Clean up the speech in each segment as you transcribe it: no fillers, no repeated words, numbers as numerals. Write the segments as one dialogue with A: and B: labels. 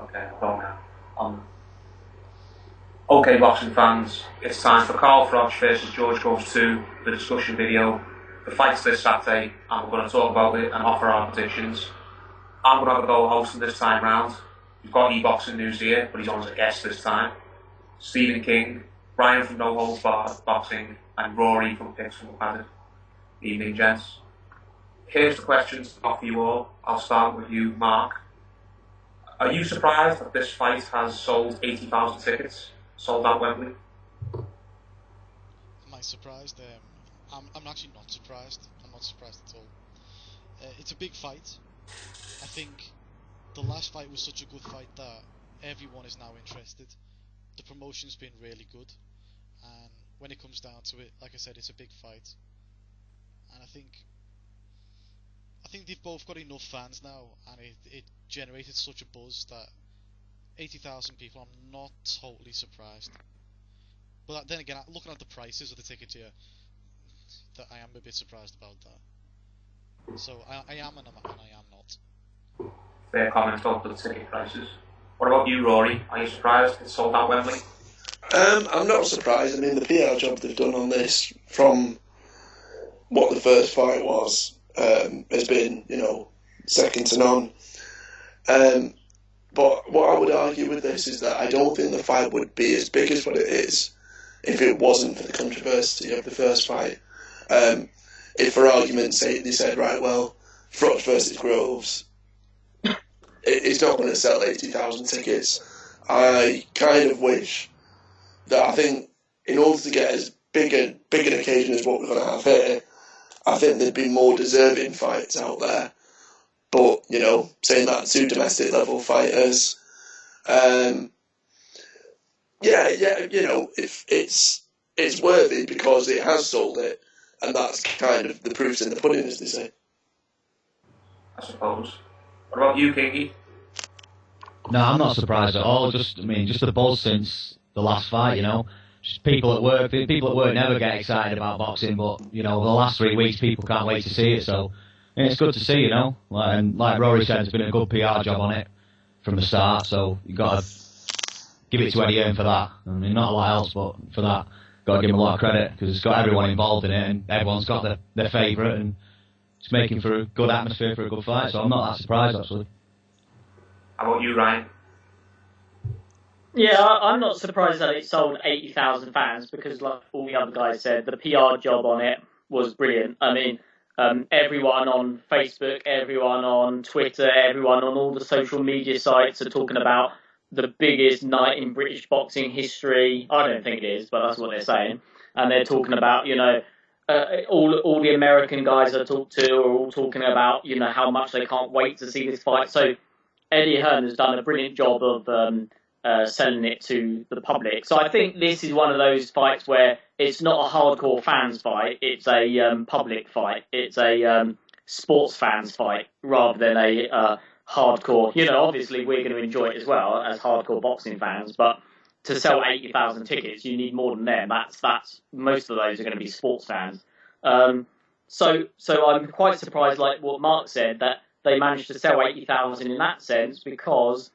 A: Okay, I'll go now. Okay, boxing fans, it's time for Carl Froch versus George Goes 2, the discussion video. The fight's this Saturday, and we're going to talk about it and offer our predictions. I'm going to have a go hosting this time round. We've got e-boxing news here, but he's on as a guest this time. Stephen King, Brian from No Holds Barred Boxing, and Rory from Picks from the Paddock. Evening, gents. Here's the questions to offer you all. I'll start with you, Mark. Are you surprised that this fight has sold 80,000 tickets? Sold out Wembley?
B: Am I surprised? I'm actually not surprised. I'm not surprised at all. It's a big fight. I think the last fight was such a good fight that everyone is now interested. The promotion's been really good, and when it comes down to it, like I said, it's a big fight. And I think they've both got enough fans now, and it generated such a buzz that 80,000 people, I'm not totally surprised. But then again, looking at the prices of the tickets here, that I am a bit surprised about that. So I am and I am not.
A: Fair comment about the ticket prices. What about you, Rory? Are you surprised it's sold out Wembley?
C: I'm not surprised. I mean, the PR job they've done on this, from what the first fight was, has been, second to none. But what I would argue with this is that I don't think the fight would be as big as what it is if it wasn't for the controversy of the first fight. If, for argument's sake, they said, right, well, Froch versus Groves, it's not going to sell 80,000 tickets. I kind of wish that, I think, in order to get as big an occasion as what we're going to have here, I think there'd be more deserving fights out there. But, saying that to domestic level fighters, if it's worthy because it has sold it, and that's kind of the proof's in the pudding, as they say.
A: I suppose. What about you, Kingy?
D: No, I'm not surprised at all. Just the buzz since the last fight, Just people at work never get excited about boxing, but, the last 3 weeks people can't wait to see it, so it's good to see, And like Rory said, there's been a good PR job on it from the start, so you've got to give it to Eddie Hearn for that. I mean, not a lot else, but for that, got to give him a lot of credit, because it's got everyone involved in it, and everyone's got their favourite, and it's making for a good atmosphere for a good fight, so I'm not that surprised, actually.
A: How about you, Ryan?
E: Yeah, I'm not surprised that it sold 80,000 fans, because like all the other guys said, the PR job on it was brilliant. I mean, everyone on Facebook, everyone on Twitter, everyone on all the social media sites are talking about the biggest night in British boxing history. I don't think it is, but that's what they're saying. And they're talking about, all the American guys I talked to are all talking about, how much they can't wait to see this fight. So Eddie Hearn has done a brilliant job of selling it to the public. So I think this is one of those fights where it's not a hardcore fans fight, it's a public fight. It's a sports fans fight rather than a hardcore. Obviously we're going to enjoy it as well as hardcore boxing fans, but to sell 80,000 tickets, you need more than them. That's most of those are going to be sports fans. So I'm quite surprised, like what Mark said, that they managed to sell 80,000 in that sense, because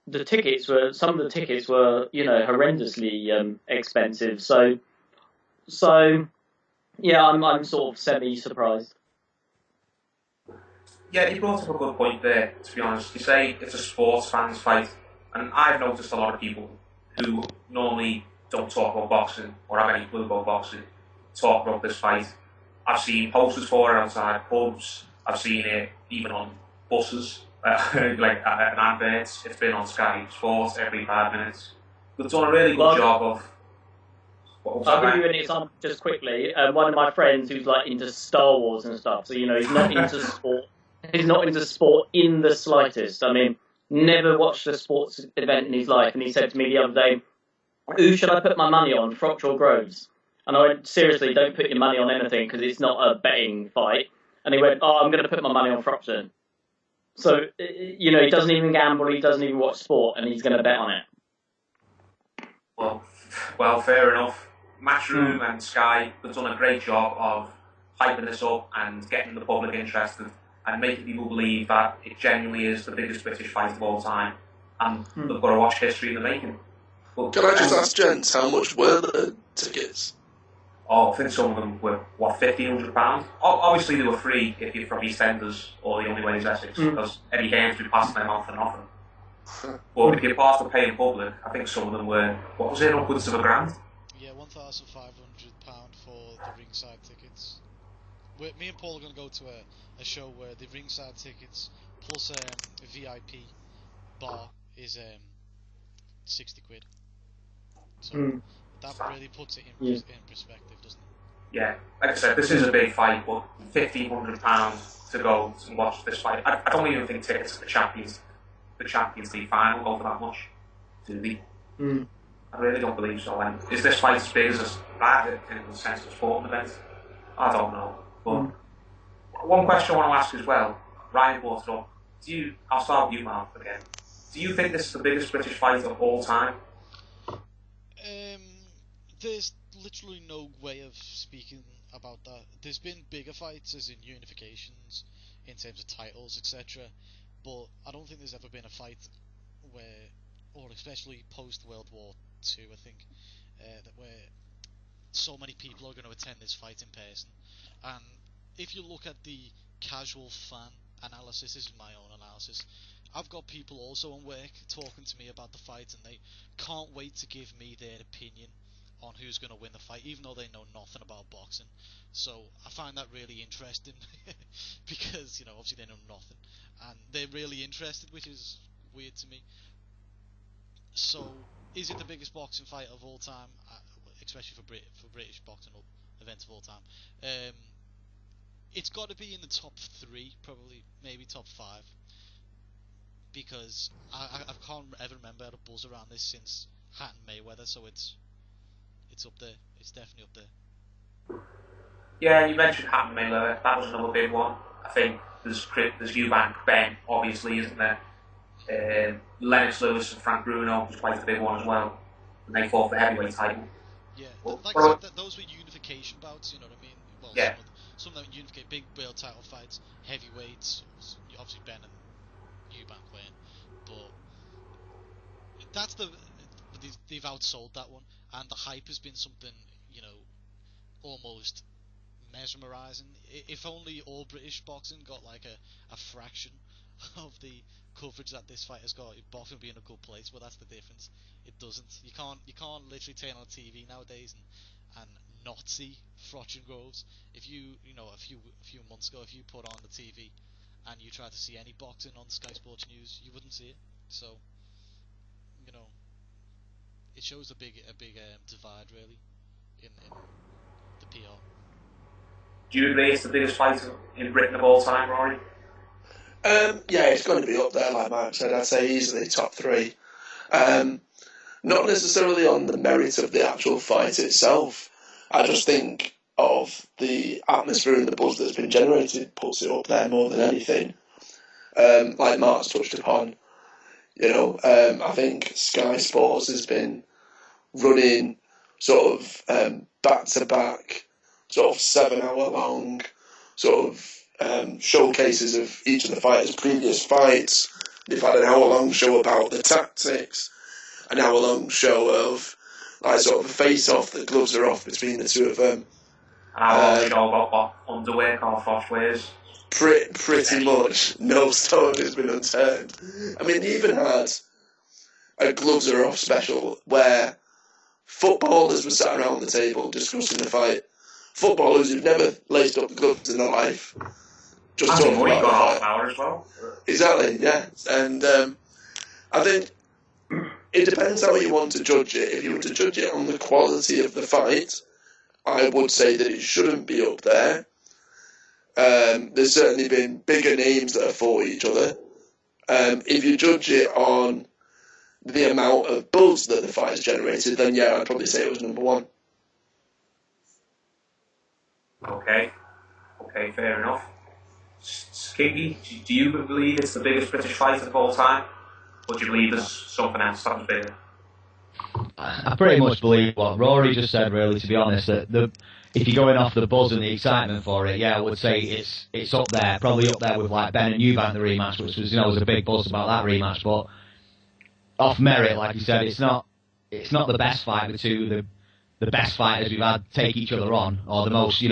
E: some of the tickets were, horrendously expensive. So yeah, I'm sort of semi-surprised.
A: Yeah, you brought up a good point there, to be honest. You say it's a sports fans fight, and I've noticed a lot of people who normally don't talk about boxing or have any clue about boxing talk about this fight. I've seen posters for it outside pubs. I've seen it even on buses, like adverts. It's been on Sky Sports every 5 minutes. They've done a really good job of.
E: I'll give you an example just quickly. One of my friends who's like into Star Wars and stuff, so he's not into sport. He's not into sport in the slightest. I mean, never watched a sports event in his life, and he said to me the other day, "Who should I put my money on, Froch or Groves?" And I went, "Seriously, don't put your money on anything, because it's not a betting fight." And he went, "Oh, I'm going to put my money on Froch then." So, he doesn't even gamble, he doesn't even watch sport, and he's going to bet on it.
A: Well, fair enough. Matchroom and Sky have done a great job of hyping this up and getting the public interested and making people believe that it genuinely is the biggest British fight of all time. and they've got to watch history in the making. But,
C: Can I just ask, gents, how much were the tickets?
A: I think some of them were, what, £1,500? Obviously, they were free if you're from EastEnders or the only way is Essex, because Eddie Gaines would be passing them on for nothing. But if you're part of paying public, I think some of them were, what was it, upwards of £1,000?
B: Yeah, £1,500 for the ringside tickets. Me and Paul are going to go to a show where the ringside tickets plus a VIP bar is 60 quid. So that really puts it in perspective, doesn't it?
A: Yeah, like I said, this is a big fight, but £1,500 to go to watch this fight. I don't even think tickets to the Champions League final go for that much, do they? I really don't believe so. And is this fight as big as in the sense of a sporting event? I don't know. But one question I want to ask as well, Ryan brought it up. I'll start with you, Mark, again. Do you think this is the biggest British fight of all time?
B: There's literally no way of speaking about that. There's been bigger fights, as in unifications, in terms of titles, etc. But I don't think there's ever been a fight where, or especially post World War II, I think, where so many people are going to attend this fight in person. And if you look at the casual fan analysis, this is my own analysis, I've got people also on work talking to me about the fight, and they can't wait to give me their opinion on who's going to win the fight, even though they know nothing about boxing. So I find that really interesting because, obviously they know nothing, and they're really interested, which is weird to me. So, is it the biggest boxing fight of all time, especially for British boxing events of all time? It's got to be in the top 3, probably, maybe top 5. Because I can't ever remember a buzz around this since Hatton Mayweather, so it's up there. It's definitely up there.
A: Yeah, you mentioned Hatton Mayweather. That was another big one. I think there's Eubank Ben, obviously, isn't there? Lennox Lewis and Frank Bruno was quite a big one as well, and they fought for the heavyweight title.
B: Yeah, those were unification bouts. You know what I mean? Well,
A: yeah.
B: Some of them unification, big world title fights, heavyweights. Obviously Ben and Eubank playing, but they've outsold that one, and the hype has been something almost mesmerising. If only all British boxing got like a fraction of the coverage that this fight has got, boxing would be in a good place. But that's the difference. It doesn't. You can't literally turn on TV nowadays and not see Froch and Groves. If you a few months ago, if you put on the TV and you try to see any boxing on Sky Sports News, you wouldn't see it. So, it shows a big divide really in the PR.
A: Do you agree it's the biggest fight in Britain of all time, Rory?
C: Yeah, it's going to be up there, like Mark said. I'd say easily top 3. Not necessarily on the merit of the actual fight itself. I just think of the atmosphere and the buzz that's been generated puts it up there more than anything. Like Mark's touched upon, I think Sky Sports has been running sort of back-to-back, sort of 7-hour long sort of showcases of each of the fighters' previous fights. They've had an hour-long show about the tactics, an hour-long show of like sort of a face-off, the gloves are off between the two of them.
A: An hour-long show about what underwear Carl Froch wears.
C: Pretty much, no stone has been unturned. I mean, they even had a gloves are off special where footballers were sat around the table discussing the fight. Footballers who've never laced up the gloves in their life, just talking about the fight.
A: Hour as well.
C: Exactly, yeah. And I think it depends how you want to judge it. If you were to judge it on the quality of the fight, I would say that it shouldn't be up there. There's certainly been bigger names that have fought each other. If you judge it on the amount of buzz that the fight has generated, then yeah, I'd probably say it was number 1.
A: Okay, fair enough. Kingy, do you believe it's the biggest British fight of all time? Or do you believe there's something else that was bigger?
D: I pretty much believe what Rory just said, really, to be honest. That if you're going off the buzz and the excitement for it, yeah, I would say it's up there, probably up there with like Ben and Eubank, the rematch, which was was a big buzz about that rematch. But off merit, like you said, it's not the best fight. The best fighters we've had take each other on, or the most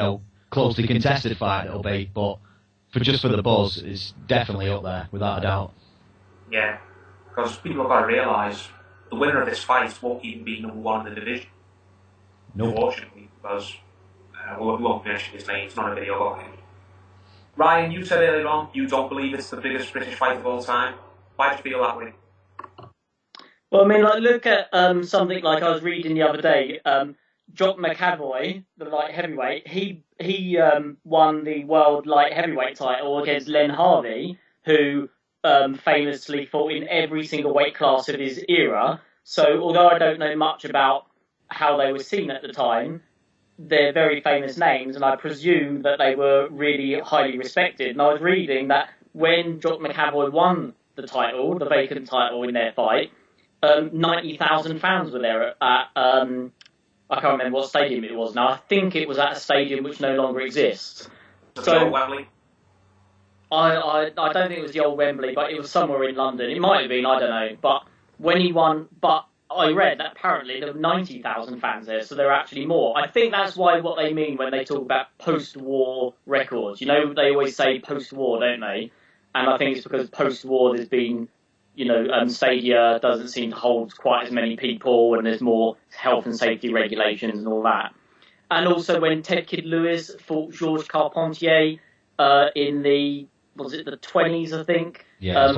D: closely contested fight it'll be. But for the buzz, it's definitely up there without a doubt.
A: Yeah, because people have got to realise the winner of this fight won't even be number one in the division.
D: Nope.
A: Unfortunately, because we won't mention his name. It's not a video about him. Ryan, you said earlier on you don't believe it's the biggest British fight of all time. Why do you feel that way?
E: Well, I mean, like, look at something like I was reading the other day. Jock McAvoy, the light heavyweight, he won the world light heavyweight title against Len Harvey, who famously fought in every single weight class of his era. So, although I don't know much about how they were seen at the time, they're very famous names, and I presume that they were really highly respected. And I was reading that when Jock McAvoy won the title, the vacant title in their fight, 90,000 fans were there at, I can't remember what stadium it was now. I think it was at a stadium which no longer exists.
A: So, Wembley?
E: I don't think it was the old Wembley, but it was somewhere in London. It might have been, I don't know. But when he won, but I read that apparently there were 90,000 fans there, so there are actually more. I think that's what they mean when they talk about post-war records. They always say post-war, don't they? And I think it's because post-war there's been, Stadia doesn't seem to hold quite as many people, and there's more health and safety regulations and all that. And also when Ted Kid Lewis fought Georges Carpentier in the 20s, I think?
D: Yeah,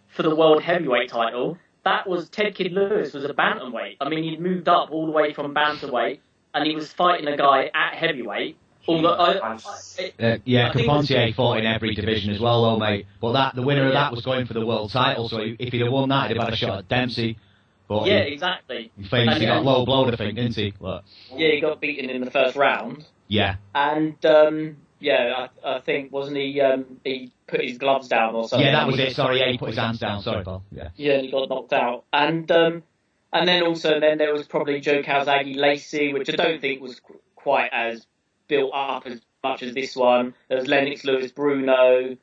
E: for the world heavyweight title. That was Ted Kid Lewis was a bantamweight. I mean, he'd moved up all the way from bantamweight, and he was fighting a guy at heavyweight.
D: Carpentier fought in every division as well, though, mate. But the winner of that was going for the world title, so if he'd have won that, he'd have had a shot at Dempsey. But
E: exactly.
D: He famously got low blowed, I think, didn't he? But,
E: yeah, he got beaten in the first round.
D: Yeah.
E: And I think wasn't he? He put his gloves down or something.
D: Yeah, that was it. Sorry, he put his hands down. Sorry, Paul. Yeah.
E: Yeah, and he got knocked out. And then there was probably Joe Calzaghe Lacey, which I don't think was quite as built up as much as this one. There was Lennox Lewis Bruno,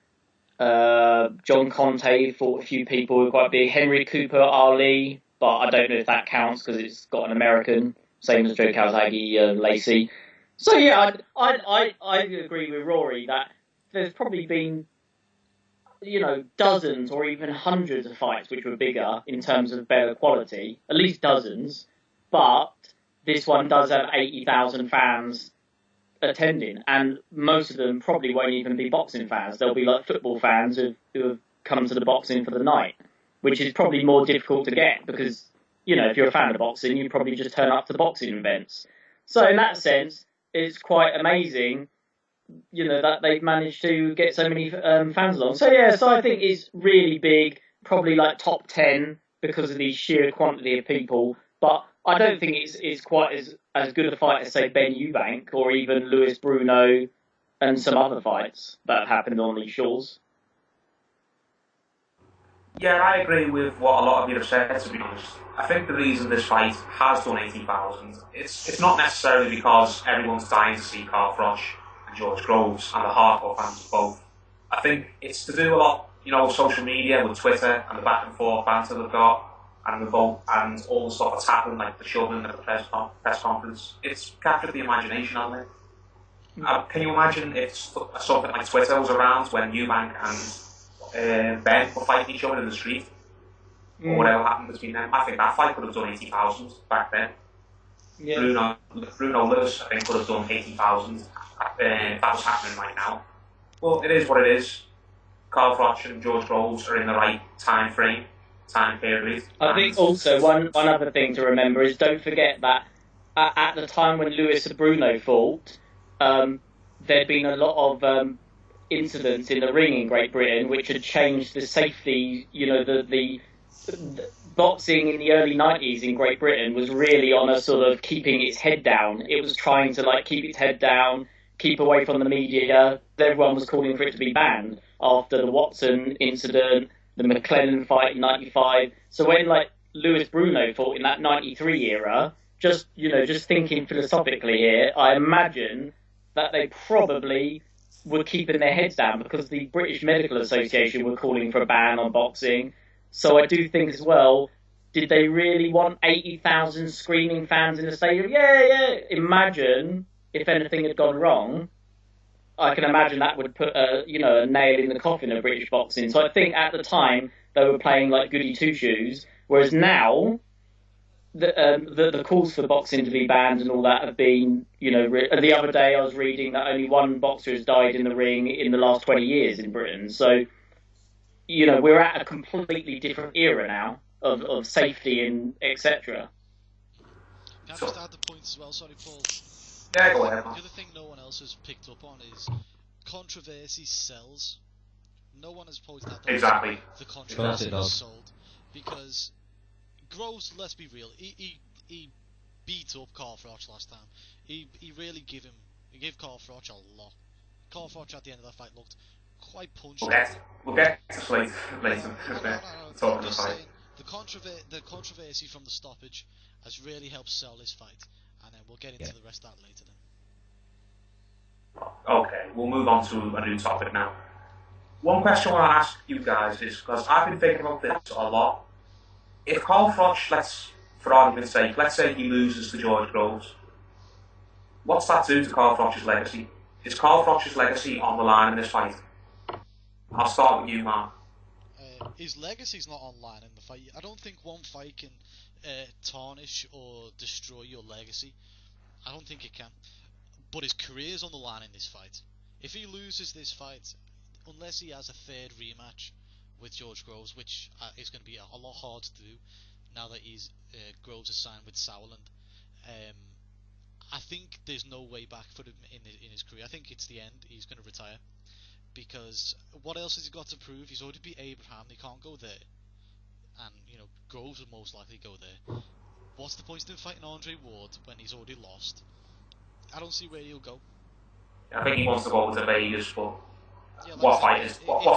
E: John Conte fought a few people who were quite big. Henry Cooper Ali, but I don't know if that counts because it's got an American, same as Joe Calzaghe Lacey. So yeah, I agree with Rory that there's probably been, dozens or even hundreds of fights which were bigger in terms of better quality, at least dozens, but this one does have 80,000 fans attending, and most of them probably won't even be boxing fans. They'll be like football fans who have come to the boxing for the night, which is probably more difficult to get because, if you're a fan of boxing, you probably just turn up to boxing events. So in that sense, it's quite amazing, that they've managed to get so many fans along. So I think it's really big, probably like top 10 because of the sheer quantity of people. But I don't think it's quite as good a fight as, say, Ben Eubank or even Lewis Bruno and some other fights that have happened on these shores.
A: Yeah, I agree with what a lot of you have said, to be honest. I think the reason this fight has done 80,000, it's not necessarily because everyone's dying to see Carl Froch and George Groves and the hardcore fans of both. I think it's to do a lot, with social media, with Twitter and the back and forth banter they've got, and the vote and all the stuff that's happened, like the shoving at the press conference. It's captured the imagination, hasn't it? Can you imagine if something like Twitter was around when Eubank and Ben were fighting each other in the street, or whatever happened between them? I think that fight could have done 80,000 back then. Yeah. Bruno Lewis, I think, could have done 80,000 if that was happening right now. Well, it is what it is. Carl Froch and George Groves are in the right time period.
E: I think also one other thing to remember is don't forget that at the time when Lewis and Bruno fought, there'd been a lot of incidents in the ring in Great Britain which had changed the safety. The boxing in the early 90s in Great Britain was really on a sort of keeping its head down. It was trying to keep its head down, keep away from the media. Everyone was calling for it to be banned after the Watson incident, the McLennan fight in 95. So when Lewis Bruno fought in that 93 era, just thinking philosophically here, I imagine that they probably were keeping their heads down because the British Medical Association were calling for a ban on boxing. So I do think as well, did they really want 80,000 screaming fans in the stadium? Yeah. Imagine if anything had gone wrong. I can imagine that would put a nail in the coffin of British boxing. So I think at the time they were playing like goody two shoes, whereas now the calls for boxing to be banned and all that have been, the other day I was reading that only one boxer has died in the ring in the last 20 years in Britain. So, we're at a completely different era now of safety and etc.
B: Can I just add the point as well? Sorry, Paul.
A: Yeah, go ahead,
B: The
A: man.
B: other thing no one else has picked up on is controversy sells. No one has pointed out that
A: Exactly.
B: the controversy
D: It
B: was
D: does.
B: sold. Because Groves, let's be real, he beat up Carl Froch last time. He really gave Carl Froch a lot. Carl Froch at the end of that fight looked quite punched.
A: We'll get to Slate later.
B: No. I'm just saying, the controversy from the stoppage has really helped sell this fight. And then we'll get into the rest of that later then.
A: Okay, we'll move on to a new topic now. One question I want to ask you guys is, because I've been thinking about this a lot, if Carl Froch, for argument's sake, let's say he loses to George Groves, what's that do to Carl Froch's legacy? Is Carl Froch's legacy on the line in this fight? I'll start with you, Mark.
B: His legacy's not online in the fight. I don't think one fight can tarnish or destroy your legacy. I don't think it can. But his career's on the line in this fight. If he loses this fight, unless he has a third rematch with George Groves, which is going to be a lot hard to do now that Groves is signed with Sauerland, I think there's no way back for him in his career. I think it's the end. He's going to retire. Because what else has he got to prove? He's already beat Abraham. He can't go there. And, Groves would most likely go there. What's the point in fighting Andre Ward when he's already lost? I don't see where he'll go.
A: I think he wants to go to Vegas, but
B: Yeah,
A: what
B: like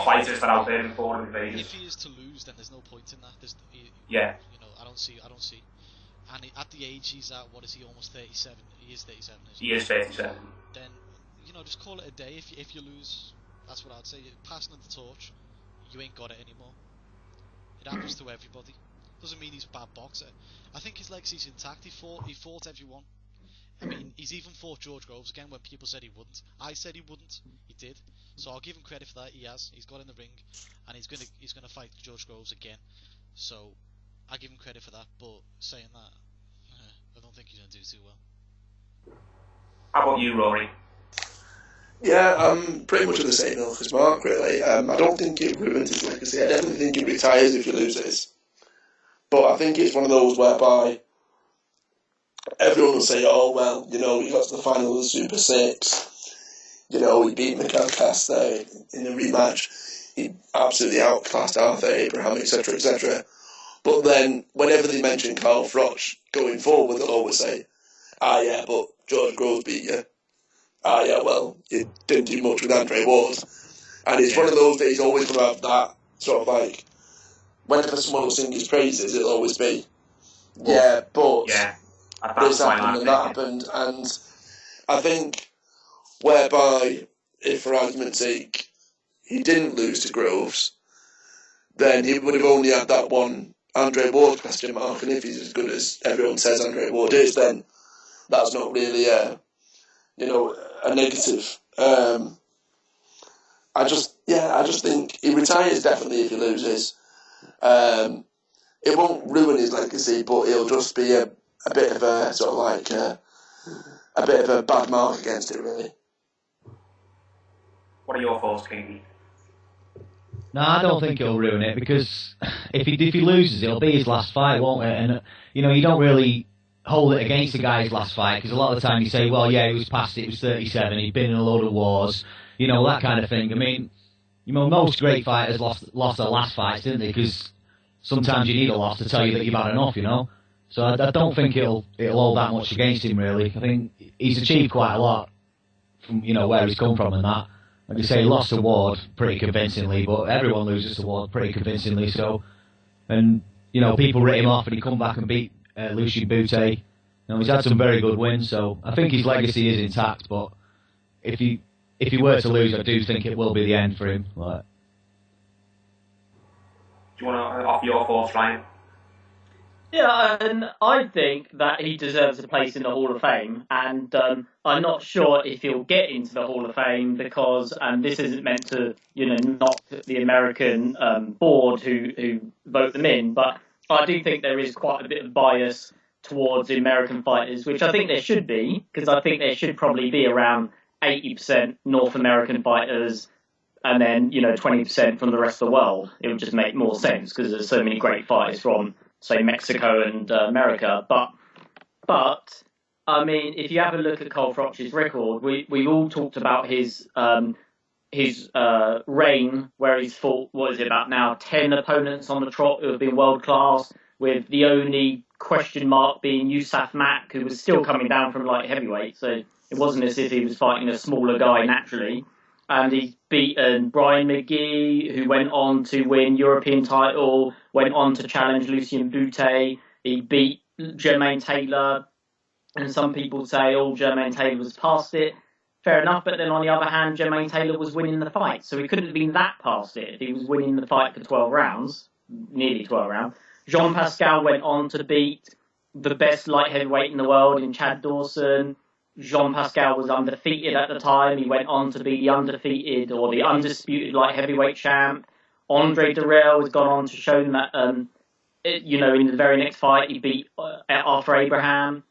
A: fighters are out there for him in Vegas?
B: If he is to lose, then there's no point in that.
A: Yeah.
B: I don't see. And at the age he's at, what is he, almost 37? He is 37, isn't he?
A: He is 37.
B: Then, just call it a day if you lose. That's what I'd say. Passing the torch, you ain't got it anymore. It happens to everybody. Doesn't mean he's a bad boxer. I think his legacy's intact. He fought everyone. I mean, he's even fought George Groves again when people said he wouldn't. I said he wouldn't. He did. So I'll give him credit for that. He has. He's got in the ring, and he's gonna fight George Groves again. So I give him credit for that. But saying that, I don't think he's gonna do too well.
A: How about you, Rory?
C: Yeah, I'm pretty much of the same ilk as Mark, really. I don't think it ruins his legacy. I definitely think he retires if he loses. But I think it's one of those whereby everyone will say, oh, well, he got to the final of the Super 6. He beat Mikhail Kasta in the rematch. He absolutely outclassed Arthur Abraham, etc., etc. But then, whenever they mention Carl Froch going forward, they'll always say, yeah, but George Groves beat you. Yeah, well, you didn't do much with Andre Ward. And it's one of those that he's always going to have that sort of like, whenever someone will sing his praises, it'll always be, yeah, but this happened and that happened. And I think, whereby, if for argument's sake, he didn't lose to Groves, then he would have only had that one Andre Ward question mark. And if he's as good as everyone says Andre Ward is, then that's not really a negative. I just think he retires definitely if he loses. It won't ruin his legacy, but it'll just be a bit of a sort of like a bit of a bad mark against it, really.
A: What are your thoughts, Kingy?
D: No, I don't think it'll ruin it, because if he loses, it'll be his last fight, won't it? And you don't really hold it against the guy's last fight, because a lot of the time you say, well, yeah, he was past it, he was 37, he'd been in a load of wars, that kind of thing. I mean, most great fighters lost their last fights, didn't they? Because sometimes you need a loss to tell you that you've had enough, So I don't think it'll hold that much against him, really. I think he's achieved quite a lot from, where he's come from and that. Like you say, he lost to Ward pretty convincingly, but everyone loses to Ward pretty convincingly, so... And, people writ him off and he come back and beat Lucien Boutte. He's had some very good wins, so I think his legacy is intact, but if he were to lose, I do think it will be the end for him.
A: Do you want to offer your thoughts, Ryan?
E: Yeah, and I think that he deserves a place in the Hall of Fame, and I'm not sure if he'll get into the Hall of Fame because this isn't meant to, knock the American board who vote them in, but I do think there is quite a bit of bias towards American fighters, which I think there should be, because I think there should probably be around 80% North American fighters, and then 20% from the rest of the world. It would just make more sense because there's so many great fighters from, say, Mexico and America. But I mean, if you have a look at Cole Froch's record, we've all talked about his reign, where he's fought, what is it, about now 10 opponents on the trot who have been world class, with the only question mark being Yusuf Mack, who was still coming down from light heavyweight, so it wasn't as if he was fighting a smaller guy naturally. And he's beaten Brian McGee, who went on to win European title, went on to challenge Lucien Boutte. He beat Jermaine Taylor, and some people say, Jermaine Taylor was past it. Fair enough, but then on the other hand, Jermaine Taylor was winning the fight, so he couldn't have been that past it if he was winning the fight for 12 rounds, nearly 12 rounds. Jean Pascal went on to beat the best light heavyweight in the world in Chad Dawson. Jean Pascal was undefeated at the time. He went on to be the undefeated or the undisputed light heavyweight champ. Andre Durrell has gone on to show that, in the very next fight, he beat Arthur Abraham.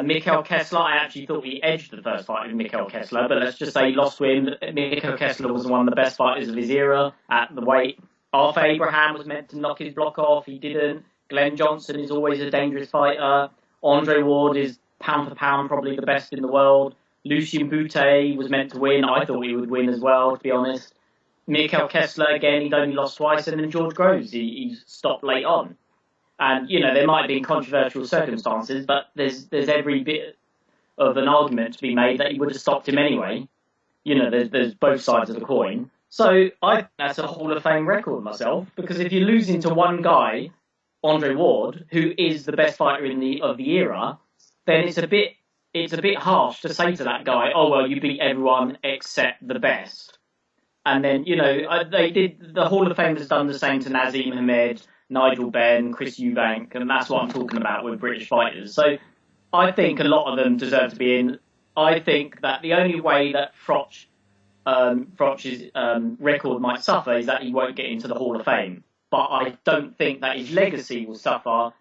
E: Mikhail Kessler, I actually thought he edged the first fight with Mikhail Kessler, but let's just say he lost to him. Mikhail Kessler was one of the best fighters of his era at the weight. Arthur Abraham was meant to knock his block off. He didn't. Glenn Johnson is always a dangerous fighter. Andre Ward is pound for pound probably the best in the world. Lucien Boutte was meant to win. I thought he would win as well, to be honest. Mikhail Kessler, again, he'd only lost twice. And then George Groves, he stopped late on. And, there might have been controversial circumstances, but there's every bit of an argument to be made that he would have stopped him anyway. There's both sides of the coin. So I think that's a Hall of Fame record myself, because if you're losing to one guy, Andre Ward, who is the best fighter of the era, then it's a bit harsh to say to that guy, oh well, you beat everyone except the best. And then the Hall of Fame has done the same to Nazim Hamed, Nigel Benn, Chris Eubank, and that's what I'm talking about with British fighters. So I think a lot of them deserve to be in. I think that the only way that Froch's record might suffer is that he won't get into the Hall of Fame. But I don't think that his legacy will suffer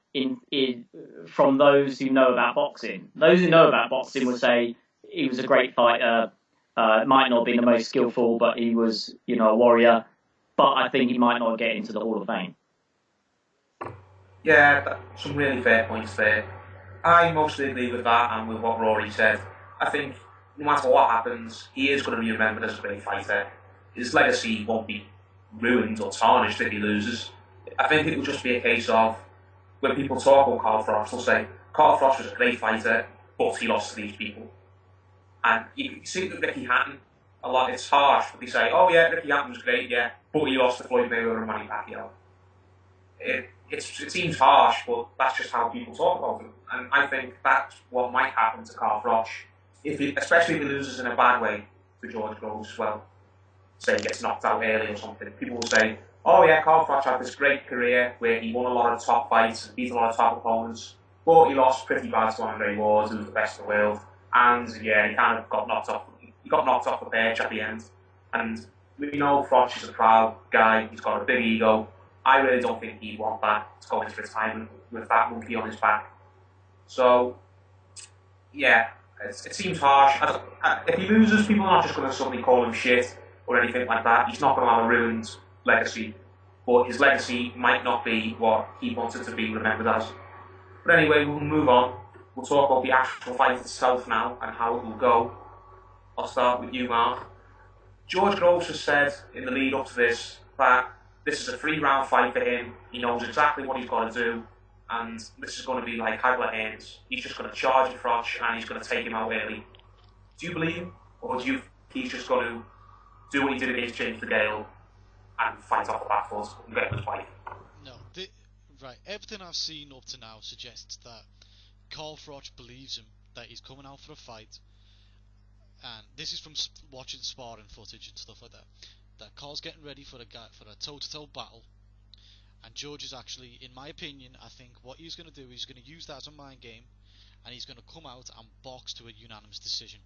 E: from those who know about boxing. Those who know about boxing will say he was a great fighter. Might not be the most skillful, but he was, a warrior. But I think he might not get into the Hall of Fame.
A: Yeah, some really fair points there. I mostly agree with that and with what Rory said. I think no matter what happens, he is going to be remembered as a great fighter. His legacy won't be ruined or tarnished if he loses. I think it will just be a case of, when people talk about Carl Froch, they'll say, Carl Froch was a great fighter, but he lost to these people. And you see with Ricky Hatton, a lot, it's harsh, but they say, oh yeah, Ricky Hatton was great, yeah, but he lost to Floyd Mayweather and Manny Pacquiao. It seems harsh, but that's just how people talk about him. And I think that's what might happen to Carl Froch, especially if he loses in a bad way to George Groves as well. Say he gets knocked out early or something. People will say, oh yeah, Carl Froch had this great career where he won a lot of top fights, beat a lot of top opponents, but he lost pretty bad to Andre Ward, who was the best in the world. And yeah, he kind of got knocked off. He got knocked off the perch at the end. And we know Froch is a proud guy. He's got a big ego. I really don't think he'd want that to go into retirement with that monkey on his back. So yeah, it seems harsh. If he loses, people are not just going to suddenly call him shit or anything like that. He's not going to have a ruined legacy, but his legacy might not be what he wanted to be remembered as. But anyway, we'll move on. We'll talk about the actual fight itself now and how it will go. I'll start with you, Mark. George Groves has said in the lead up to this that this is a 3-round fight for him. He knows exactly what he's got to do, and this is going to be like Hagler Hearns. He's just going to charge at Froch and he's going to take him out early. Do you believe him, or do you think he's just going to do what he did against James DeGale and fight off the back foot and get his fight?
B: No, right. Everything I've seen up to now suggests that Carl Froch believes him, that he's coming out for a fight, and this is from watching sparring footage and stuff like that. That Carl's getting ready for a toe-to-toe battle, And George is actually, in my opinion, I think what he's going to do, he's going to use that as a mind game, and he's going to come out and box to a unanimous decision.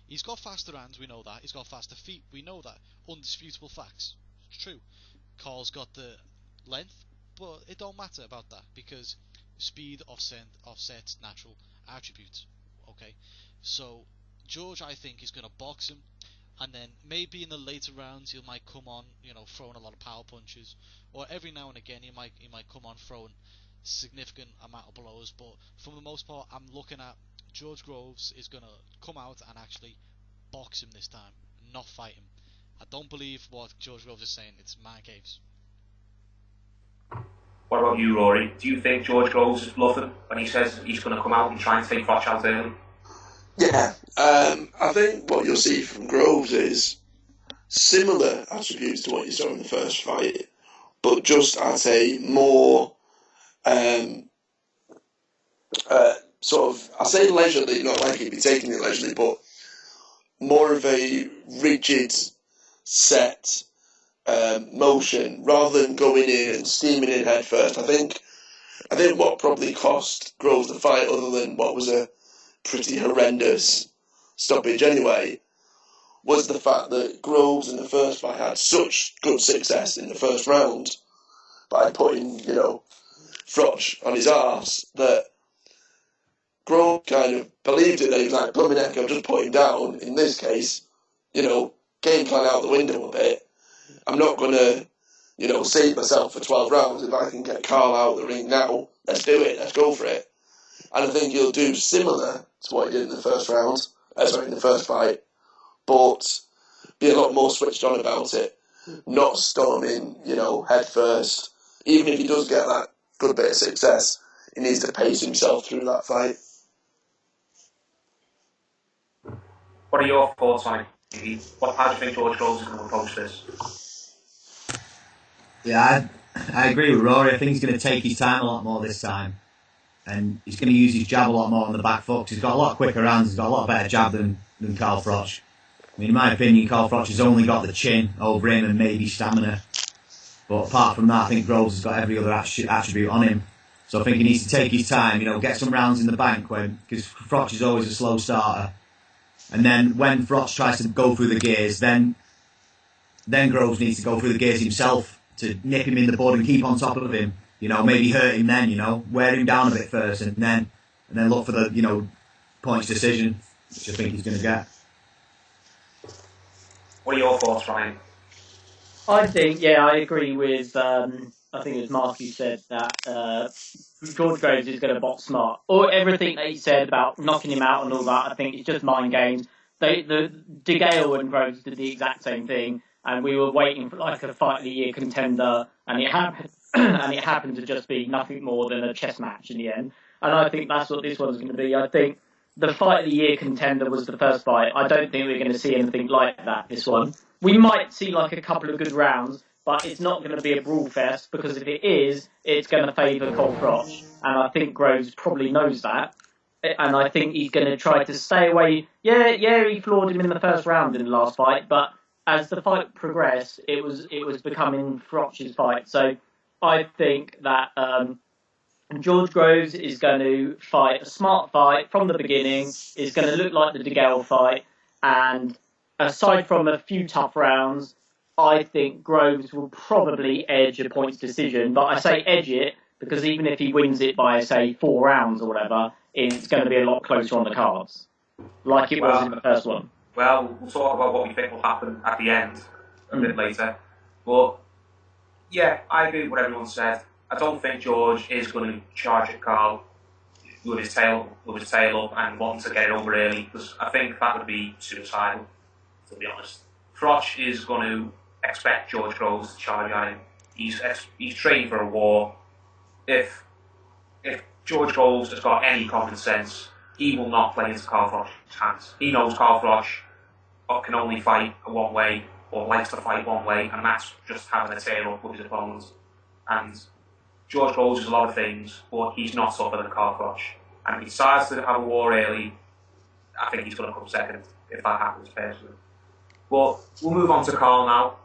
B: He's got faster hands, we know that. He's got faster feet, we know that. Undisputable facts. It's true. Carl's got the length, but it don't matter about that, because speed offsets natural attributes. Okay? So, George, I think, is going to box him, and then maybe in the later rounds he might come on, throwing a lot of power punches, or every now and again he might come on throwing significant amount of blows. But for the most part, I'm looking at George Groves is going to come out and actually box him this time, not fight him. I don't believe what George Groves is saying. It's man caves.
A: What about you, Rory? Do you think George Groves is bluffing when he says he's going to come out and try and take Froch out early?
C: Yeah, I think what you'll see from Groves is similar attributes to what you saw in the first fight, but just at a more sort of, I say leisurely, not like he'd be taking it leisurely, but more of a rigid, set motion rather than going in and steaming in head first. I think what probably cost Groves the fight, other than what was a pretty horrendous stoppage anyway, was the fact that Groves in the first fight had such good success in the first round by putting, Froch on his arse, that Groves kind of believed it, that he was like, blooming heck, I'll just put him down. In this case, game plan out the window a bit. I'm not going to, save myself for 12 rounds. If I can get Carl out of the ring now, let's do it, let's go for it. And I think he'll do similar to what he did in the first round, in the first fight, but be a lot more switched on about it, not storming, head first. Even if he does get that good bit of success, he needs to pace himself through that fight.
A: What are your thoughts on it? How do you think George Groves is going to approach this?
D: Yeah, I agree with Rory. I think he's going to take his time a lot more this time. And he's going to use his jab a lot more on the back foot, because he's got a lot quicker hands, he's got a lot better jab than Carl Froch. I mean, in my opinion, Carl Froch has only got the chin over him and maybe stamina. But apart from that, I think Groves has got every other attribute on him. So I think he needs to take his time, get some rounds in the bank, because Froch is always a slow starter. And then when Froch tries to go through the gears, then Groves needs to go through the gears himself to nip him in the bud and keep on top of him. Maybe hurt him then, wear him down a bit first, and then look for the, points decision, which I think he's going to get.
A: What are your thoughts, Ryan?
E: I think, I agree with, I think it was Mark who said that George Groves is going to box smart. Or everything that he said about knocking him out and all that, I think it's just mind games. De Gale and Groves did the exact same thing, and we were waiting for like a fight of the year contender, and it happened. And it happened to just be nothing more than a chess match in the end. And I think that's what this one's going to be. I think the fight of the year contender was the first fight. I don't think we're going to see anything like that this one. We might see like a couple of good rounds, but it's not going to be a brawl fest, because if it is, it's going to favour Cole Froch. And I think Groves probably knows that. And I think he's going to try to stay away. Yeah, he floored him in the first round in the last fight, but as the fight progressed, it was becoming Froch's fight. So I think that George Groves is going to fight a smart fight from the beginning. It's going to look like the De Gale fight. And aside from a few tough rounds, I think Groves will probably edge a points decision. But I say edge it because even if he wins it by, say, 4 rounds or whatever, it's going to be a lot closer on the cards, like it was in the first one.
A: Well, we'll talk about what we think will happen at the end a bit later. But yeah, I agree with what everyone said. I don't think George is going to charge at Carl with his tail up and wanting to get it over early, because I think that would be suicidal, to be honest. Froch is going to expect George Groves to charge at him. He's training for a war. If George Groves has got any common sense, he will not play into Carl Froch's hands. He knows Carl Froch can only fight one way, or likes to fight one way, and that's just having a tear up with his opponent. And George Groves is a lot of things, but he's not tougher than Carl Froch. And if he decides to have a war early, I think he's going to come second, if that happens, personally. But we'll move on to Carl now.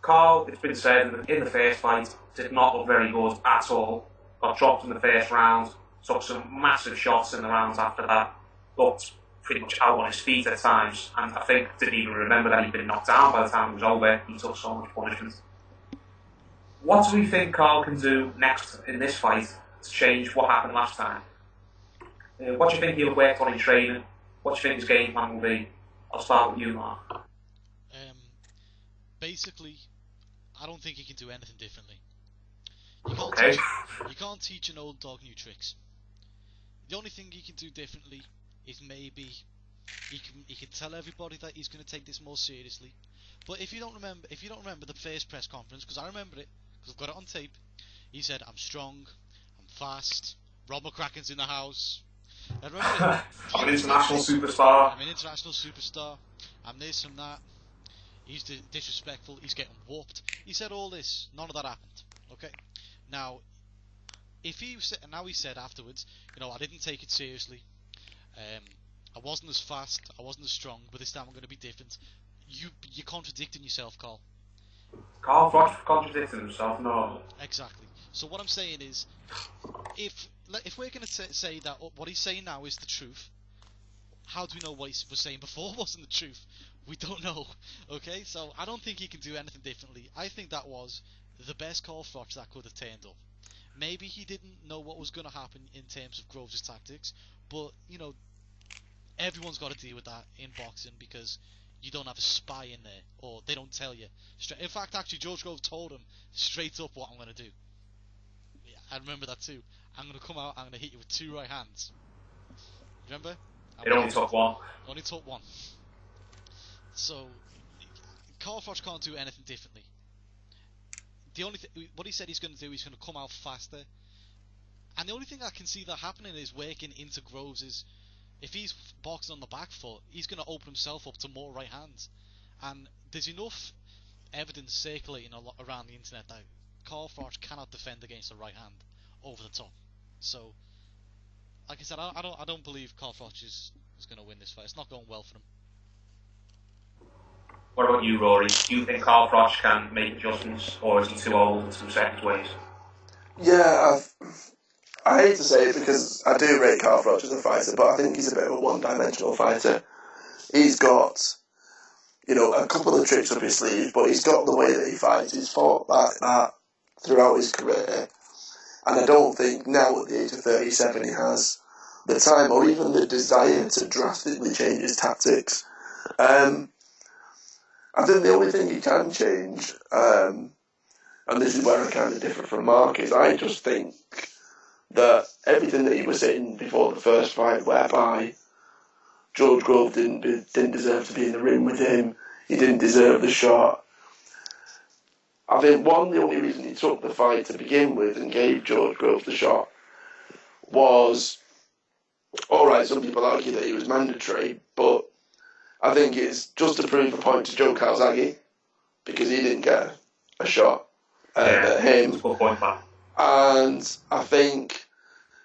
A: Carl, it's been said in the first fight, did not look very good at all. Got dropped in the first round, took some massive shots in the rounds after that, looked pretty much out on his feet at times, and I think didn't even remember that he'd been knocked down by the time it was over. He took so much punishment. What do we think Carl can do next in this fight to change what happened last time? What do you think he'll have worked on in training? What do you think his game plan will be? I'll start with you, Mark.
B: Basically, I don't think he can do anything differently. You can't teach an old dog new tricks. The only thing he can do differently is maybe he can tell everybody that he's going to take this more seriously. But if you don't remember the first press conference, because I remember it, because I've got it on tape, he said, "I'm strong, I'm fast, Rob McCracken's in the house." I remember it.
A: I'm an international superstar.
B: I'm this, I'm that. He's disrespectful, he's getting whooped. He said all this, none of that happened. Okay? Now, he said afterwards, I didn't take it seriously. I wasn't as fast, I wasn't as strong, but this time I'm going to be different. You're contradicting yourself, Carl.
A: Carl Froch contradicting himself, no.
B: Exactly. So what I'm saying is, if we're going to say that what he's saying now is the truth, how do we know what he was saying before wasn't the truth? We don't know. Okay, so I don't think he can do anything differently. I think that was the best Carl Froch that could have turned up. Maybe he didn't know what was going to happen in terms of Groves' tactics, but everyone's got to deal with that in boxing because you don't have a spy in there, or they don't tell you. In fact, actually, George Groves told him straight up what I'm going to do. Yeah, I remember that too. I'm going to come out, I'm going to hit you with 2 right hands. Remember?
A: It only took one.
B: Only took one. So, Carl Froch can't do anything differently. The only what he said he's going to do, he's going to come out faster. And the only thing I can see that happening is working into Groves is, if he's boxing on the back foot, he's going to open himself up to more right hands. And there's enough evidence circulating around the internet that Carl Froch cannot defend against a right hand over the top. So, like I said, I don't believe Carl Froch is going to win this fight. It's not going well for him.
A: What about you, Rory? Do you think Carl Froch can make adjustments, or is he too old to set his ways?
C: Yeah, I hate to say it because I do rate Carl Froch as a fighter, but I think he's a bit of a one-dimensional fighter. He's got, a couple of tricks up his sleeve, but he's got the way that he fights. He's fought like that throughout his career, and I don't think now at the age of 37 he has the time or even the desire to drastically change his tactics. I think the only thing he can change, and this is where I kind of differ from Mark, is I just think that everything that he was saying before the first fight, whereby George Grove didn't deserve to be in the ring with him, he didn't deserve the shot. I think the only reason he took the fight to begin with and gave George Grove the shot was, alright, some people argue that he was mandatory, but I think it's just to prove a point to Joe Calzaghe, because he didn't get a shot at him.
A: That's a good point, man.
C: And I think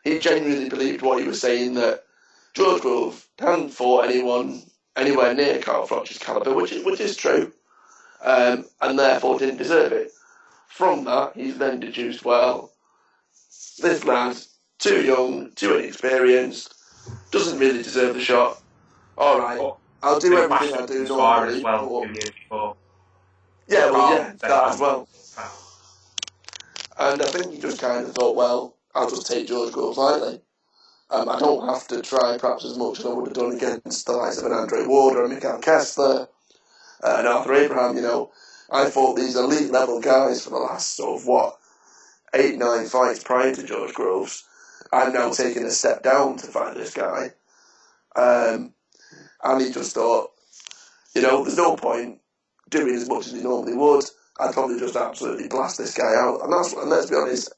C: he genuinely believed what he was saying, that George Grove hadn't fought anyone anywhere near Carl Froch's calibre, which is true, and therefore didn't deserve it. From that, he's then deduced, well, this lad, too young, too inexperienced, doesn't really deserve the shot. Alright, I'll do everything I do normally.
A: As well, 2 years before.
C: That as well. And I think he just kind of thought, well, I'll just take George Groves lightly. I don't have to try perhaps as much as I would have done against the likes of an Andre Ward or a Mikhail Kessler, and Arthur Abraham. I fought these elite level guys for the last 8, 9 fights prior to George Groves. I'm now taking a step down to fight this guy. And he just thought, there's no point doing as much as he normally would. I'd probably just absolutely blast this guy out. And let's be honest,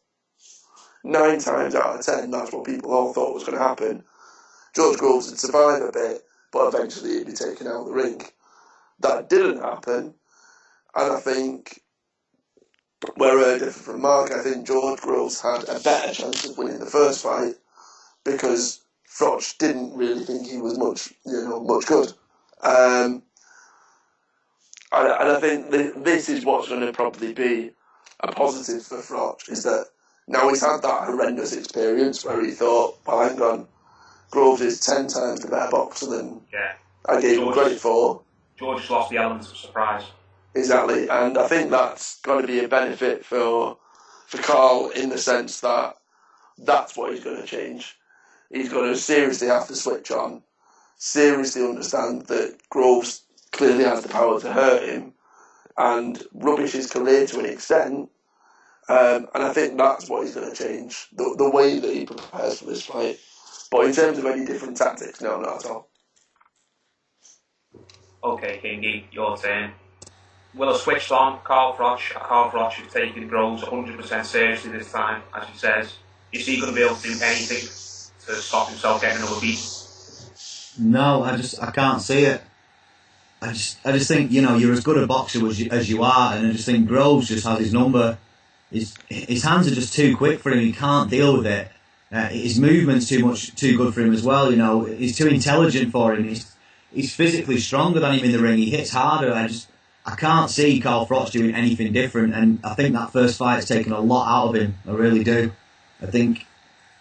C: 9 times out of 10, that's what people all thought was going to happen. George Groves would survive a bit, but eventually he'd be taken out of the ring. That didn't happen, and I think, where I differ from Mark, I think George Groves had a better chance of winning the first fight, because Froch didn't really think he was much good. And I think this is what's going to probably be a positive for Froch, is that now he's had that horrendous experience where he thought, well, hang on, Groves is 10 times the better boxer than I gave him credit for.
A: George just lost the elements of surprise.
C: Exactly, and I think that's going to be a benefit for Carl in the sense that that's what he's going to change. He's going to seriously have to switch on, seriously understand that Groves clearly has the power to hurt him and rubbish his career to an extent. And I think that's what he's going to change, the way that he prepares for this fight. But in terms of any different tactics, no, not at all.
A: Okay, Kingy, your turn. Will have switched on Carl Froch. Carl Froch has taken Groves 100% seriously this time, as he says. Is he going to be able to do anything to stop himself getting another beat?
D: No, I can't see it. I just think, you're as good a boxer as you are, and I just think Groves just has his number. His hands are just too quick for him. He can't deal with it. His movement's too good for him as well. He's too intelligent for him. He's physically stronger than him in the ring. He hits harder. I can't see Carl Froch doing anything different, and I think that first fight's taken a lot out of him. I really do. I think,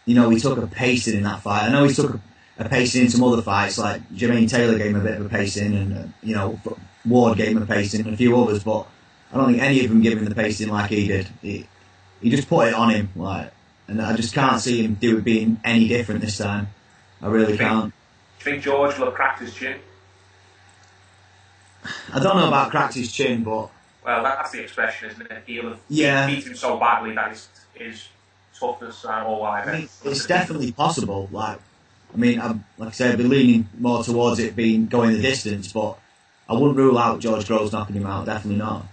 D: he took a pacing in that fight. I know he took a pacing in some other fights, like Jermaine Taylor gave him a bit of a pacing, and Ward gave him a pacing, and a few others, but I don't think any of them gave him the pacing like he did. He just put it on him, and I just can't see him being any different this time. I really can't.
A: Do you think George will have cracked his chin?
D: I don't know about cracked his chin, but...
A: Well, that's the expression, isn't it? He'll have beat him so badly that his toughness and all whatever.
D: It's definitely possible. Like I said, I'd be leaning more towards it going the distance, but I wouldn't rule out George Groves knocking him out. Definitely not.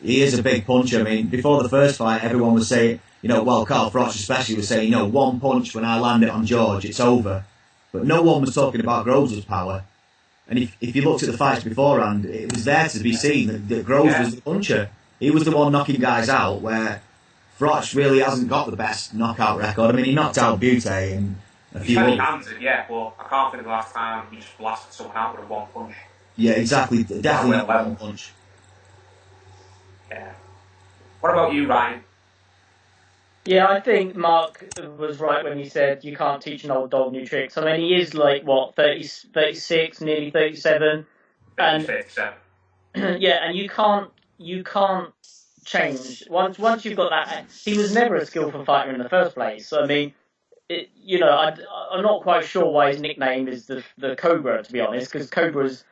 D: He is a big puncher. Before the first fight, everyone was saying, Carl Froch especially was saying, one punch when I land it on George, it's over. But no one was talking about Groves' power. And if you looked at the fights beforehand, it was there to be seen that Groves was the puncher. He was the one knocking guys out, where Froch really hasn't got the best knockout record. He knocked out Butte and a few others.
A: He handed, but I can't think of the last time he just blasted someone out with one punch.
D: Yeah, exactly. Definitely not one punch.
A: Yeah. What about you, Ryan?
E: Yeah, I think Mark was right when he said you can't teach an old dog new tricks. He is 36, nearly 37. And
A: 37.
E: Yeah, and you can't change once you've got that. He was never a skillful fighter in the first place. So I'm not quite sure why his nickname is the Cobra, to be honest, because Cobras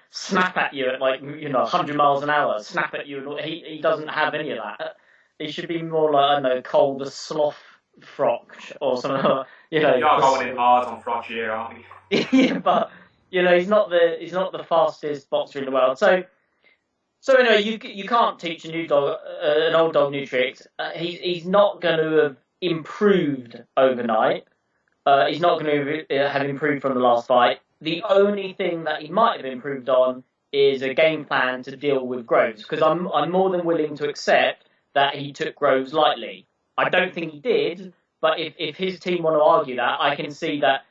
E: snap at you at 100 miles an hour, snap at you. He doesn't have any of that. It should be more like, Cole the Sloth Froch or something.
A: You are going in hard on Froch here, aren't you?
E: Yeah, but he's not the fastest boxer in the world. So anyway, you can't teach an old dog new tricks. He's not going to have improved overnight. He's not going to have improved from the last fight. The only thing that he might have improved on is a game plan to deal with Groves, because I'm more than willing to accept that he took Groves lightly. I don't think he did, but if his team want to argue that, I can see that,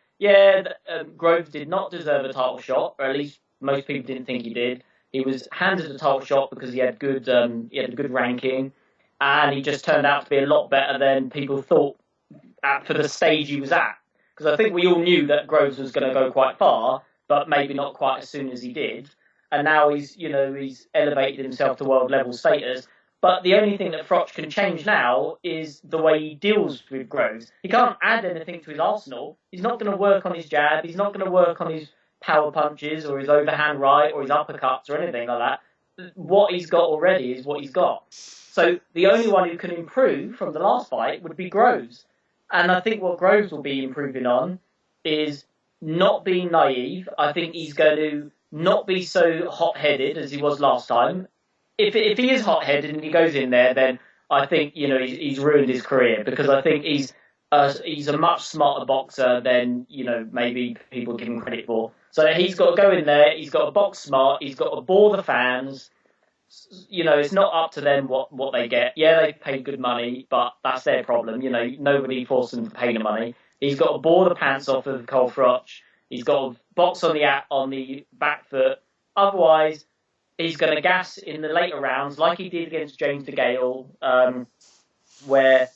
E: Groves did not deserve a title shot, or at least most people didn't think he did. He was handed a title shot because he had good ranking, and he just turned out to be a lot better than people thought for the stage he was at. Because I think we all knew that Groves was going to go quite far, but maybe not quite as soon as he did. And now he's elevated himself to world level status. But the only thing that Froch can change now is the way he deals with Groves. He can't add anything to his arsenal. He's not going to work on his jab. He's not going to work on his power punches or his overhand right or his uppercuts or anything like that. What he's got already is what he's got. So the only one who can improve from the last fight would be Groves. And I think what Groves will be improving on is not being naive. I think he's going to not be so hot-headed as he was last time. If he is hot-headed and he goes in there, then I think he's ruined his career, because I think he's a much smarter boxer than maybe people give him credit for. So he's got to go in there. He's got to box smart. He's got to bore the fans. It's not up to them what they get. Yeah, they pay good money, but that's their problem. Nobody forced them to pay the money. He's got to bore the pants off of Cole Froch. He's got to box on the back foot. Otherwise, he's going to gas in the later rounds, like he did against James DeGale, where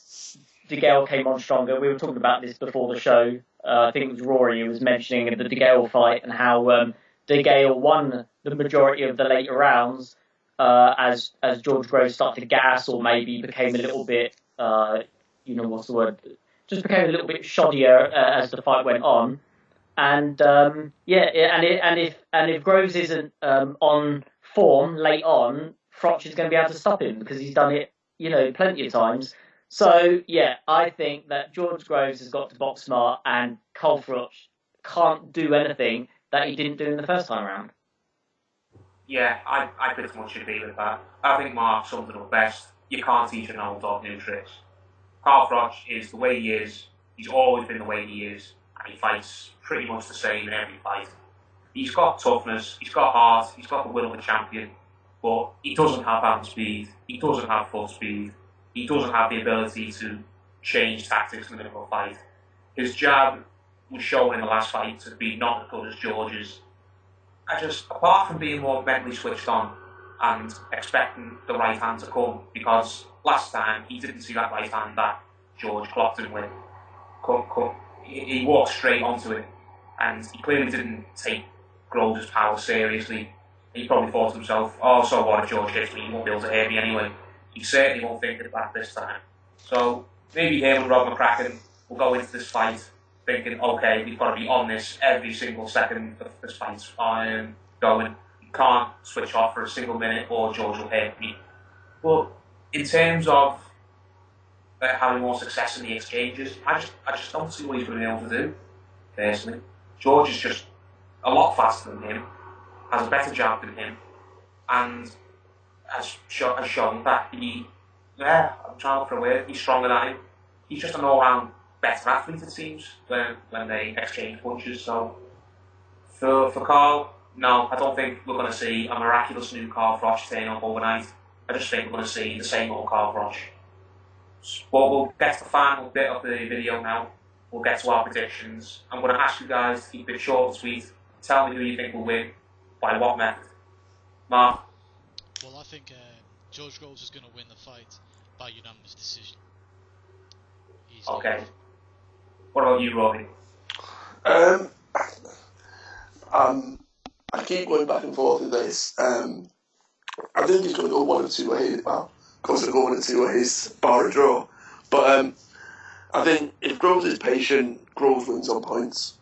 E: DeGale came on stronger. We were talking about this before the show. I think it was Rory who was mentioning the DeGale fight and how DeGale won the majority of the later rounds as George Groves started to gas, or maybe became a little bit, what's the word? Just became a little bit shoddier as the fight went on. And if Groves isn't on form late on, Froch is going to be able to stop him because he's done it, plenty of times. So yeah, I think that George Groves has got to box smart, and Cole Froch can't do anything that he didn't do in the first time around.
A: Yeah, I pretty much agree with that. I think Mark summed it up best. You can't teach an old dog new tricks. Carl Froch is the way he is. He's always been the way he is, and he fights pretty much the same in every fight. He's got toughness, he's got heart, he's got the will of a champion, but he doesn't have hand speed, he doesn't have foot speed, he doesn't have the ability to change tactics in the middle of a fight. His jab was shown in the last fight to be not as good as George's. Apart from being more mentally switched on and expecting the right hand to come, because last time he didn't see that right hand that George clocked him with. He walked straight onto it, and he clearly didn't take Groves' power seriously. He probably thought to himself, oh, so what if George hits me, he won't be able to hit me anyway. He certainly won't think of that this time. So maybe him and Rob McCracken will go into this fight thinking, okay, we've got to be on this every single second of this fight's going. You can't switch off for a single minute or George will hit me. But in terms of having more success in the exchanges, I just don't see what he's going to be able to do, personally. George is just a lot faster than him, has a better jab than him, and has shown that I'm trying to look for a word, he's stronger than him. He's just an all-round better athlete, it seems, when they exchange punches. So for Carl, no, I don't think we're going to see a miraculous new Carl Froch turn up overnight. I just think we're going to see the same old Carl Froch. But we'll get to the final bit of the video now. We'll get to our predictions. I'm going to ask you guys to keep it short and sweet. Tell me who you think will win, by what method. Mark?
B: Well, I think George Groves is going to win the fight by unanimous decision.
A: Okay. What about you, Robbie?
C: I keep going back and forth with this. I think he's going to go one of two ways. Well, of course, he'll go one of two ways, bar a draw. But I think if Groves is patient, Groves wins on points.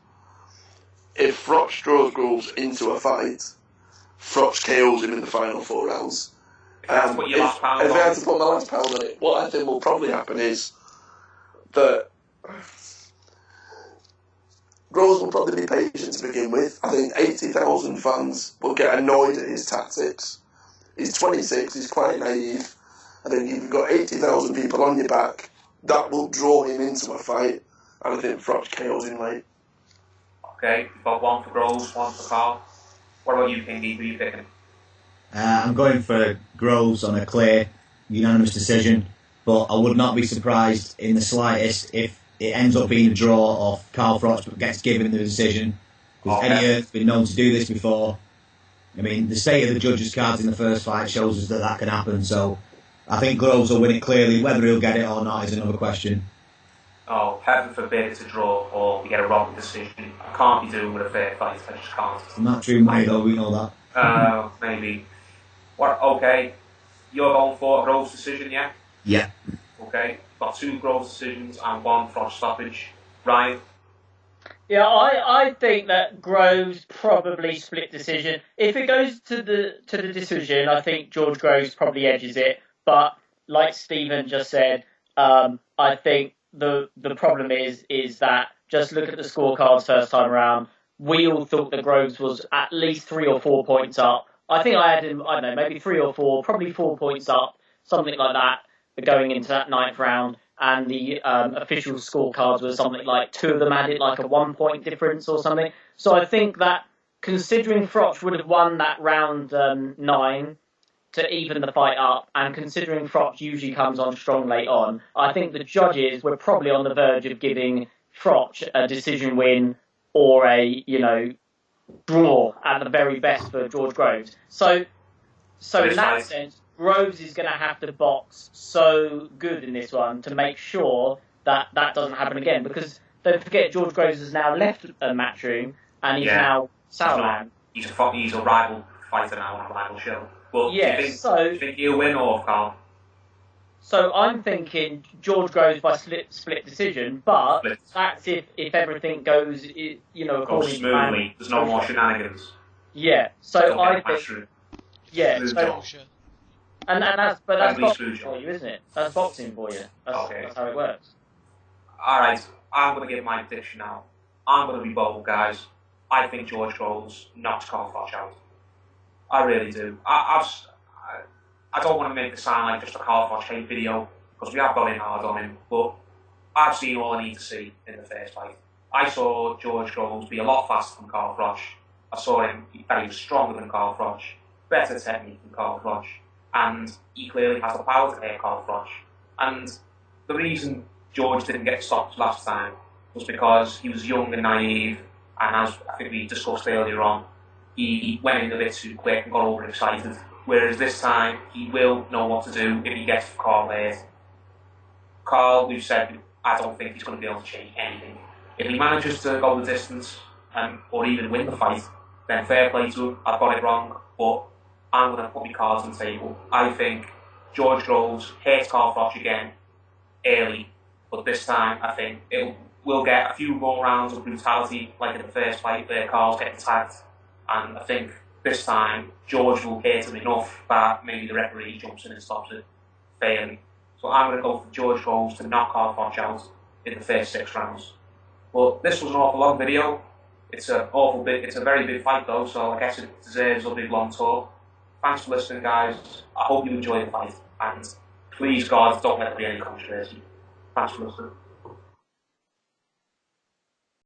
C: If Froch draws Groves into a fight, Froch KOs him in the final 4 rounds.
A: If I
C: had to put my last pound on it, what I think will probably happen is that Groves will probably be patient to begin with. I think 80,000 fans will get annoyed at his tactics. He's 26, he's quite naive. I think if you've got 80,000 people on your back, that will draw him into a fight, and I think Froch KOs him late.
A: Okay, you've got one for Groves, one for Carl. What about you, Kingy? Who are you picking?
D: I'm going for Groves on a clear, unanimous decision, but I would not be surprised in the slightest if it ends up being a draw or Carl Froch gets given the decision, because Eddie Earth's been known to do this before. I mean, the state of the judges' cards in the first fight shows us that can happen, so I think Groves will win it clearly. Whether he'll get it or not is another question.
A: Oh, heaven forbid it's a draw or we get a wrong decision. I can't be doing with a fair fight, I just can't.
D: It's not true, mate, though, we know that.
A: Maybe. What? Okay, you're going for a Groves decision, yeah?
D: Yeah.
A: Okay, got 2 Groves decisions and 1 Froch stoppage. Ryan?
E: Yeah, I think that Groves probably split decision. If it goes to the decision, I think George Groves probably edges it. But like Stephen just said, I think the problem is that just look at the scorecards first time around. We all thought that Groves was at least 3 or 4 points up. I think I had him, I don't know, maybe 3 or 4, probably 4 points up, something like that, going into that 9th round. And the official scorecards were something like 2 of them added like a 1 point difference or something. So I think that considering Froch would have won that round 9 to even the fight up, and considering Froch usually comes on strong late on, I think the judges were probably on the verge of giving Froch a decision win or a draw at the very best for George Groves. So in that sense, Groves is going to have to box so good in this one to make sure that doesn't happen again. Because don't forget, George Groves has now left a Matchroom and he's now Southland.
A: He's a rival fighter now on a rival show. But
E: yeah,
A: do you think he'll win or Carl?
E: So I'm thinking George Groves by split decision, but that's if everything goes, according
A: smoothly. To plan. There's no more shenanigans.
E: Yeah. So I think. Yeah. So, and that's boxing for you, isn't it? That's boxing for you. That's how it works.
A: All right. I'm going to give my prediction now. I'm going to be bold, guys. I think George Groves knocks Carl Froch out. I really do. I don't want to make it sound like just a Carl Froch hate video, because we have got in hard on him, but I've seen all I need to see in the first fight. I saw George Groves be a lot faster than Carl Froch. I saw him that he was stronger than Carl Froch, better technique than Carl Froch, and he clearly has the power to hit Carl Froch. And the reason George didn't get stopped last time was because he was young and naive, and as I think we discussed earlier on, he went in a bit too quick and got overexcited. Whereas this time, he will know what to do if he gets Carl hurt. Carl, we've said, I don't think he's going to be able to change anything. If he manages to go the distance or even win the fight, then fair play to him. I've got it wrong, but I'm going to put my cards on the table. I think George Groves hits Carl Froch again early, but this time I think we'll get a few more rounds of brutality, like in the first fight where Carl's getting tagged, and I think this time George will hit him enough that maybe the referee jumps in and stops it fairly. So I'm going to go for George Groves to knock Carl Froch out in the first 6 rounds. But this was an awful long video. It's a very big fight though, so I guess it deserves a big long talk. Thanks for listening, guys. I hope you enjoy the fight, and please God, don't let there be any controversy. Thanks for listening.